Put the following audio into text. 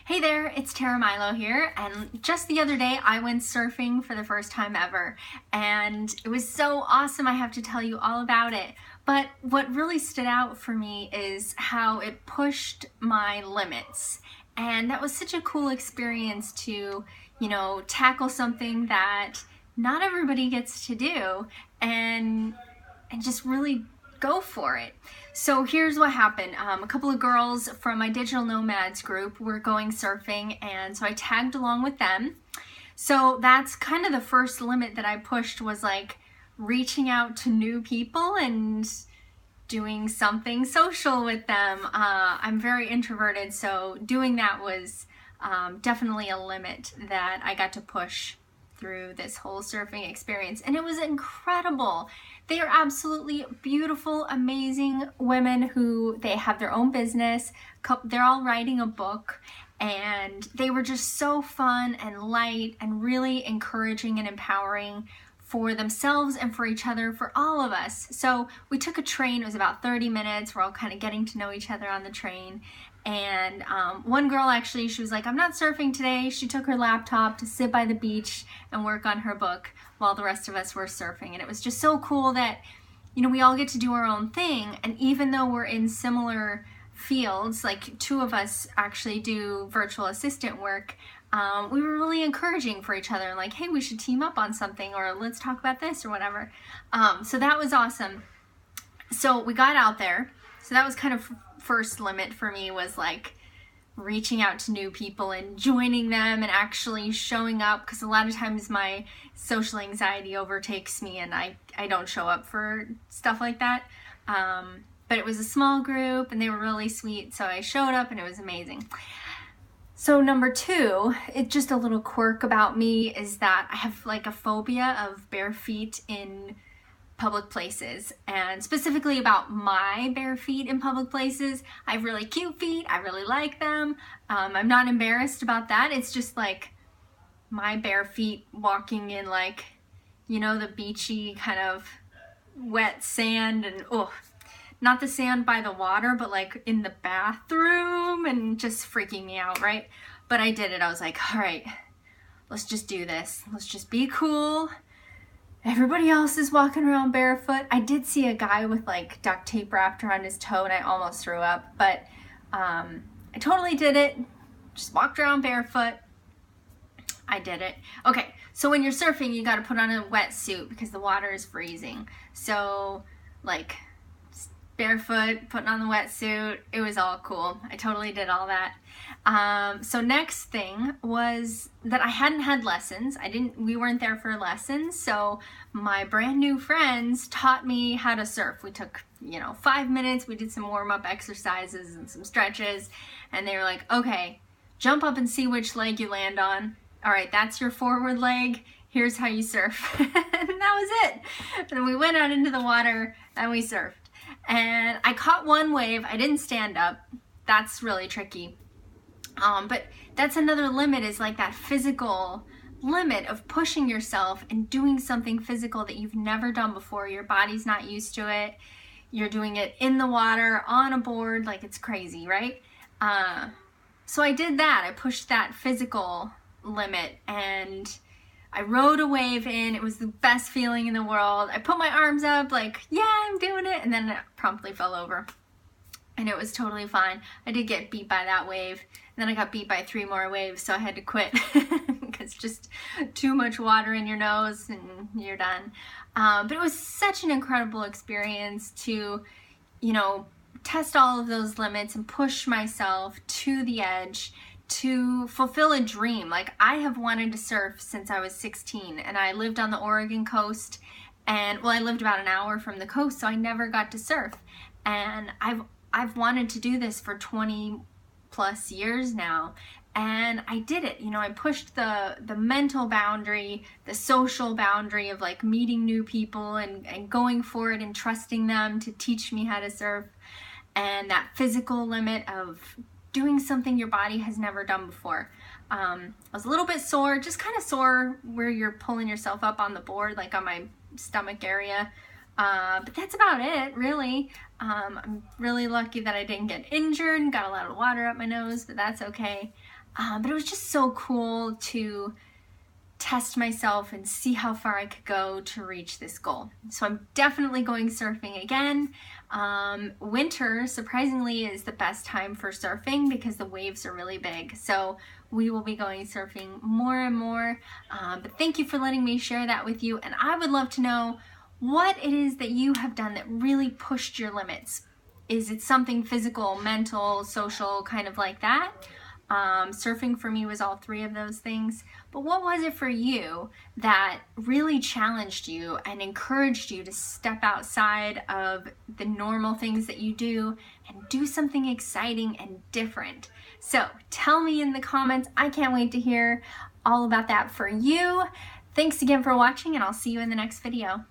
Hey there, it's Terra Milo here, and just the other day I went surfing for the first time ever, and it was so awesome. I have to tell you all about it. But what really stood out for me is how it pushed my limits, and that was such a cool experience to, tackle something that not everybody gets to do, and just really go for it. So here's what happened. A couple of girls from my Digital Nomads group were going surfing, and so I tagged along with them. So that's kind of the first limit that I pushed, was like reaching out to new people and doing something social with them. I'm very introverted, so doing that was definitely a limit that I got to push through this whole surfing experience, and it was incredible. They are absolutely beautiful, amazing women who they have their own business. They're all writing a book, and they were just so fun and light and really encouraging and empowering for themselves and for each other, for all of us. So we took a train. It was about 30 minutes. We're all kind of getting to know each other on the train. And one girl, actually, she was like, I'm not surfing today. She took her laptop to sit by the beach and work on her book while the rest of us were surfing. And it was just so cool that, we all get to do our own thing. And even though we're in similar fields, like two of us actually do virtual assistant work, we were really encouraging for each other, like, hey, we should team up on something, or let's talk about this or whatever. So that was awesome. So we got out there. So that was kind of first limit for me, was like reaching out to new people and joining them and actually showing up, because a lot of times my social anxiety overtakes me and I don't show up for stuff like that. But it was a small group and they were really sweet, so I showed up and it was amazing. So number two, it's just a little quirk about me, is that I have like a phobia of bare feet in public places, and specifically about my bare feet in public places. I have really cute feet. I really like them. I'm not embarrassed about that. It's just like my bare feet walking in, like, the beachy kind of wet sand, and not the sand by the water, but like in the bathroom, and just freaking me out, right? But I did it. I was like, all right, let's just do this. Let's just be cool. Everybody else is walking around barefoot. I did see a guy with like duct tape wrapped around his toe, and I almost threw up, but I totally did it. Just walked around barefoot. I did it. Okay, so when you're surfing, you got to put on a wetsuit because the water is freezing. So like barefoot, putting on the wetsuit, it was all cool. I totally did all that. So next thing was that I hadn't had lessons. We weren't there for lessons. So my brand new friends taught me how to surf. We took, 5 minutes. We did some warm-up exercises and some stretches. And they were like, okay, jump up and see which leg you land on. All right, that's your forward leg. Here's how you surf. And that was it. And then we went out into the water and we surfed. And I caught one wave. I didn't stand up. That's really tricky. But that's another limit, is like that physical limit of pushing yourself and doing something physical that you've never done before. Your body's not used to it. You're doing it in the water, on a board, like it's crazy, right? So I did that. I pushed that physical limit, and I rode a wave in. It was the best feeling in the world. I put my arms up like, yeah, I'm doing it. And then it promptly fell over. And it was totally fine. I did get beat by that wave. And then I got beat by 3 more waves, so I had to quit because just too much water in your nose and you're done. But it was such an incredible experience to, test all of those limits and push myself to the edge, to fulfill a dream. Like, I have wanted to surf since I was 16, and I lived on the Oregon coast, and I lived about an hour from the coast, so I never got to surf. And I've wanted to do this for 20 plus years now, and I did it. I pushed the mental boundary, the social boundary of like meeting new people and going for it and trusting them to teach me how to surf, and that physical limit of doing something your body has never done before. I was a little bit sore, just kind of sore where you're pulling yourself up on the board, like on my stomach area. But that's about it, really. I'm really lucky that I didn't get injured and got a lot of water up my nose, but that's okay. But it was just so cool to test myself and see how far I could go to reach this goal. So I'm definitely going surfing again. Winter, surprisingly, is the best time for surfing because the waves are really big. So we will be going surfing more and more. But thank you for letting me share that with you. And I would love to know what it is that you have done that really pushed your limits. Is it something physical, mental, social, kind of like that? Surfing for me was all three of those things. But what was it for you that really challenged you and encouraged you to step outside of the normal things that you do and do something exciting and different? So tell me in the comments. I can't wait to hear all about that for you. Thanks again for watching, and I'll see you in the next video.